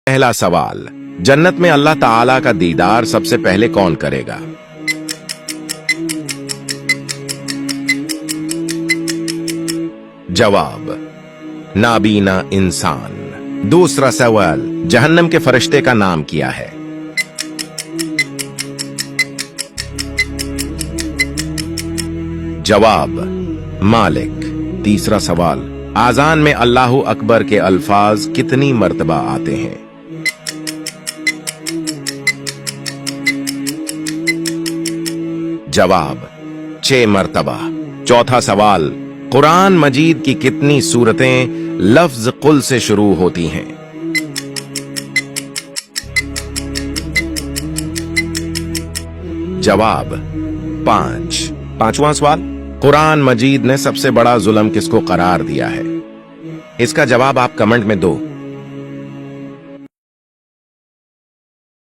पहला सवाल, जन्नत में अल्लाह ताला का दीदार सबसे पहले कौन करेगा? जवाब, नाबीना इंसान। दूसरा सवाल, जहन्नम के फरिश्ते का नाम क्या है? जवाब, मालिक। तीसरा सवाल, आजान में अल्लाहु अकबर के अल्फाज कितनी मर्तबा आते हैं? जवाब, 6 मर्तबा। चौथा सवाल, कुरान मजीद की कितनी सूरतें लफ्ज कुल से शुरू होती हैं? जवाब, 5। पांचवां सवाल, कुरान मजीद ने सबसे बड़ा जुल्म किसको करार दिया है? इसका जवाब आप कमेंट में दो।